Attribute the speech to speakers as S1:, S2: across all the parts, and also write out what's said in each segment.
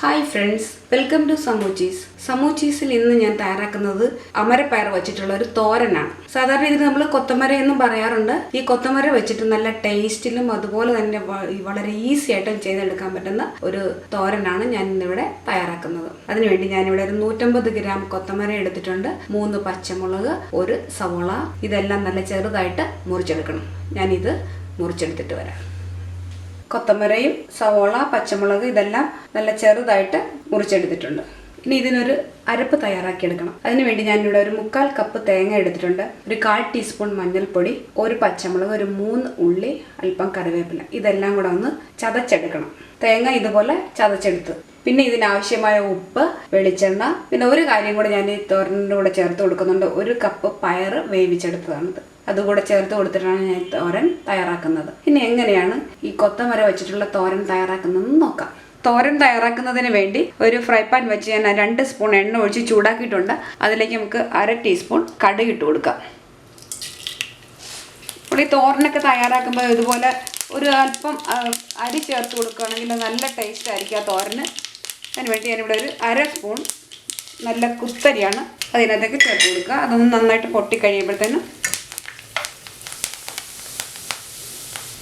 S1: Hi friends, welcome to സമൂച്ചീസ്. സമൂച്ചീസിൽ ഇന്ന് ഞാൻ തയ്യാറാക്കുന്നത് അമരപ്പയർ വെച്ചിട്ടുള്ള ഒരു തോരനാണ്. സാധാരണ ഇതിന് നമ്മൾ കൊത്തമര എന്നും പറയാറുണ്ട്. ഈ കൊത്തമര വെച്ചിട്ട് നല്ല ടേസ്റ്റിലും അതുപോലെ തന്നെ വളരെ ഈസി ആയിട്ടും ചെയ്തെടുക്കാൻ പറ്റുന്ന ഒരു തോരനാണ് ഞാൻ ഇന്നിവിടെ തയ്യാറാക്കുന്നത്. അതിനുവേണ്ടി ഞാനിവിടെ ഒരു 150 ഗ്രാം കൊത്തമര എടുത്തിട്ടുണ്ട്. 3 പച്ചമുളക്, 1 സവോള, ഇതെല്ലാം നല്ല ചെറുതായിട്ട് മുറിച്ചെടുക്കണം. ഞാനിത് മുറിച്ചെടുത്തിട്ട് വരാം. കൊത്തമരയും സവോള, പച്ചമുളക് ഇതെല്ലാം നല്ല ചെറുതായിട്ട് മുറിച്ചെടുത്തിട്ടുണ്ട്. ഇനി ഇതിനൊരു അരപ്പ് തയ്യാറാക്കിയെടുക്കണം. അതിനുവേണ്ടി ഞാനിവിടെ ഒരു 1/4 കപ്പ് തേങ്ങ എടുത്തിട്ടുണ്ട്. ഒരു 1/4 ടീസ്പൂൺ മഞ്ഞൾപ്പൊടി, 1 പച്ചമുളക്, ഒരു 3 ഉള്ളി, അല്പം കറിവേപ്പില, ഇതെല്ലാം കൂടെ ഒന്ന് ചതച്ചെടുക്കണം. തേങ്ങ ഇതുപോലെ ചതച്ചെടുത്ത് പിന്നെ ഇതിനാവശ്യമായ ഉപ്പ്, വെളിച്ചെണ്ണ, പിന്നെ ഒരു കാര്യം കൂടെ ഞാൻ ഈ തോരൻ്റെ കൂടെ ചേർത്ത് കൊടുക്കുന്നുണ്ട്. 1 കപ്പ് പയർ വേവിച്ചെടുത്തതാണിത്. അതുകൂടെ ചേർത്ത് കൊടുത്തിട്ടാണ് ഞാൻ തോരൻ തയ്യാറാക്കുന്നത്. ഇനി എങ്ങനെയാണ് ഈ കൊത്തമര വെച്ചിട്ടുള്ള തോരൻ തയ്യാറാക്കുന്നതെന്ന് നോക്കാം. തോരൻ തയ്യാറാക്കുന്നതിന് വേണ്ടി ഒരു ഫ്രൈ പാൻ വെച്ച് ഞാൻ 2 സ്പൂൺ എണ്ണ ഒഴിച്ച് ചൂടാക്കിയിട്ടുണ്ട്. അതിലേക്ക് നമുക്ക് 1/2 ടീസ്പൂൺ കടുക് ഇട്ട് കൊടുക്കാം. അപ്പോൾ ഈ തോരനൊക്കെ തയ്യാറാക്കുമ്പോൾ ഇതുപോലെ ഒരു അല്പം അരി ചേർത്ത് കൊടുക്കുകയാണെങ്കിൽ നല്ല ടേസ്റ്റ് ആയിരിക്കും ആ തോരന്. അതിനുവേണ്ടി ഞാനിവിടെ ഒരു 1/2 സ്പൂൺ നല്ല കുത്തരിയാണ് അതിനകത്തേക്ക് ചേർത്ത് കൊടുക്കുക. അതൊന്ന് നന്നായിട്ട് പൊട്ടിക്കഴിയുമ്പോഴത്തേനും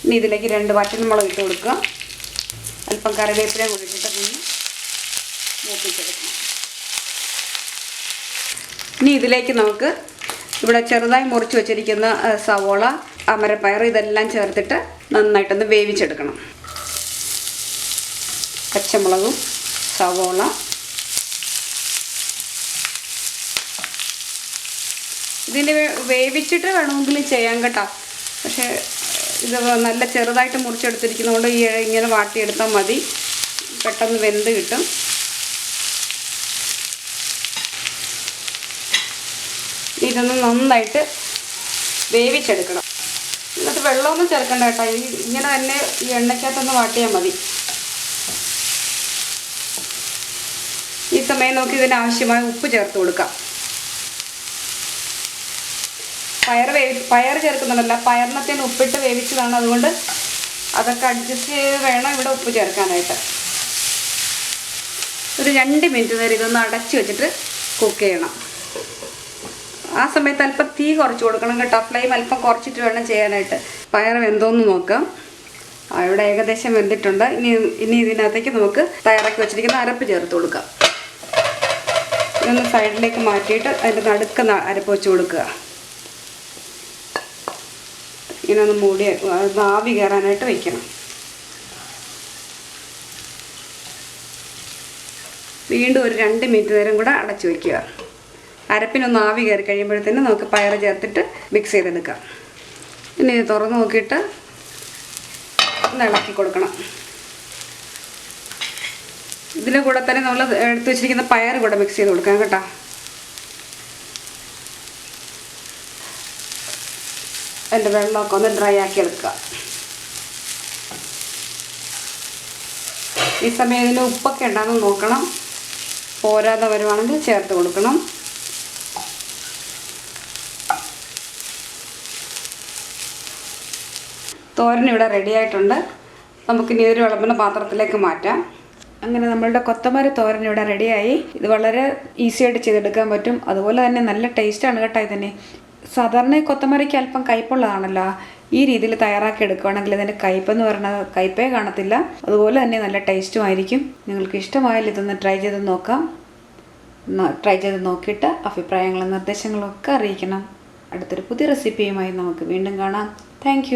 S1: ഇനി ഇതിലേക്ക് 2 വറ്റൽമുളക് ഇട്ട് കൊടുക്കുക. അല്പം കറിവേപ്പിലയും കൂടി ഇട്ടിട്ട് പിന്നെ മൂപ്പിച്ചെടുക്കണം. ഇനി ഇതിലേക്ക് നമുക്ക് ഇവിടെ ചെറുതായി മുറിച്ച് വെച്ചിരിക്കുന്ന സവോള, അമരപ്പയർ ഇതെല്ലാം ചേർത്തിട്ട് നന്നായിട്ടൊന്ന് വേവിച്ചെടുക്കണം. പച്ചമുളകും സവോള, ഇതിന് വേവിച്ചിട്ട് വേണമെങ്കിൽ ചെയ്യാൻ കേട്ടോ. പക്ഷേ ഇത് നല്ല ചെറുതായിട്ട് മുറിച്ചെടുത്തിരിക്കുന്നതുകൊണ്ട് ഇങ്ങനെ വാട്ടിയെടുത്താൽ മതി, പെട്ടെന്ന് വെന്ത് കിട്ടും. ഇതൊന്ന് നന്നായിട്ട് വേവിച്ചെടുക്കണം. എന്നിട്ട് വെള്ളമൊന്നും ചേർക്കണ്ട കേട്ടോ. ഇങ്ങനെ തന്നെ ഈ എണ്ണയ്ക്കകത്തൊന്ന് വാട്ടിയാൽ മതി. ഈ സമയം നോക്കി ഇതിനാവശ്യമായ ഉപ്പ് ചേർത്ത് കൊടുക്കാം. പയർ ചേർക്കുന്നുണ്ടല്ല, പയറിനത്തിന് ഉപ്പിട്ട് വേവിച്ചതാണ്. അതുകൊണ്ട് അതൊക്കെ അഡ്ജസ്റ്റ് ചെയ്ത് വേണം ഇവിടെ ഉപ്പ് ചേർക്കാനായിട്ട്. ഒരു 2 മിനിറ്റ് നേരം ഇതൊന്ന് അടച്ചു വെച്ചിട്ട് കുക്ക് ചെയ്യണം. ആ സമയത്ത് അല്പം തീ കുറച്ച് കൊടുക്കണം കേട്ടോ. ഫ്ലെയിം അല്പം കുറച്ചിട്ട് വേണം ചെയ്യാനായിട്ട്. പയർ വെന്തോന്ന് നോക്കാം. ഇവിടെ ഏകദേശം വെന്തിട്ടുണ്ട്. ഇനി ഇതിനകത്തേക്ക് നമുക്ക് തയ്യാറാക്കി വെച്ചിരിക്കുന്ന അരപ്പ് ചേർത്ത് കൊടുക്കാം. ഇതൊന്ന് സൈഡിലേക്ക് മാറ്റിയിട്ട് അതിൻ്റെ നടുക്ക് അരപ്പ് വെച്ച് കൊടുക്കുക. ഇങ്ങനെ ഒന്ന് മൂടി ആവി കയറാനായിട്ട് വയ്ക്കണം. വീണ്ടും ഒരു 2 മിനിറ്റ് നേരം കൂടെ അടച്ചു വയ്ക്കുക. അരപ്പിനൊന്ന് ആവി കയറി കഴിയുമ്പോഴത്തേനും നമുക്ക് പയർ ചേർത്തിട്ട് മിക്സ് ചെയ്തെടുക്കാം. ഇനി ഇത് തുറന്ന് നോക്കിയിട്ട് ഒന്ന് ഇളക്കി കൊടുക്കണം. ഇതിൻ്റെ കൂടെ തന്നെ നമ്മൾ എടുത്ത് വെച്ചിരിക്കുന്ന പയർ കൂടെ മിക്സ് ചെയ്ത് കൊടുക്കാം കേട്ടോ. അതിൻ്റെ വെള്ളമൊക്കെ ഒന്ന് ഡ്രൈ ആക്കി എടുക്കുക. ഈ സമയം ഇതിന് ഉപ്പൊക്കെ ഉണ്ടാകുന്ന നോക്കണം. പോരാതെ വരുവാണെങ്കിൽ ചേർത്ത് കൊടുക്കണം. തോരൻ ഇവിടെ റെഡി ആയിട്ടുണ്ട്. നമുക്കിനി ഒരു വിളമ്പുന്ന പാത്രത്തിലേക്ക് മാറ്റാം. അങ്ങനെ നമ്മളുടെ കൊത്തമര തോരൻ ഇവിടെ റെഡിയായി. ഇത് വളരെ ഈസി ആയിട്ട് ചെയ്തെടുക്കാൻ പറ്റും. അതുപോലെ തന്നെ നല്ല ടേസ്റ്റാണ് കേട്ടോ. ഇതിന് സാധാരണ കൊത്തമരയ്ക്ക് അല്പം കയ്പുള്ളതാണല്ലോ. ഈ രീതിയിൽ തയ്യാറാക്കി എടുക്കുകയാണെങ്കിൽ ഇതിൻ്റെ കയ്പെന്ന് പറയുന്നത് കയ്പേ കാണത്തില്ല. അതുപോലെ തന്നെ നല്ല ടേസ്റ്റും ആയിരിക്കും. നിങ്ങൾക്ക് ഇഷ്ടമായാലും ഇതൊന്ന് ട്രൈ ചെയ്ത് നോക്കാം. ട്രൈ ചെയ്ത് നോക്കിയിട്ട് അഭിപ്രായങ്ങളും നിർദ്ദേശങ്ങളും ഒക്കെ അറിയിക്കണം. അടുത്തൊരു പുതിയ റെസിപ്പിയുമായി നമുക്ക് വീണ്ടും കാണാം. താങ്ക്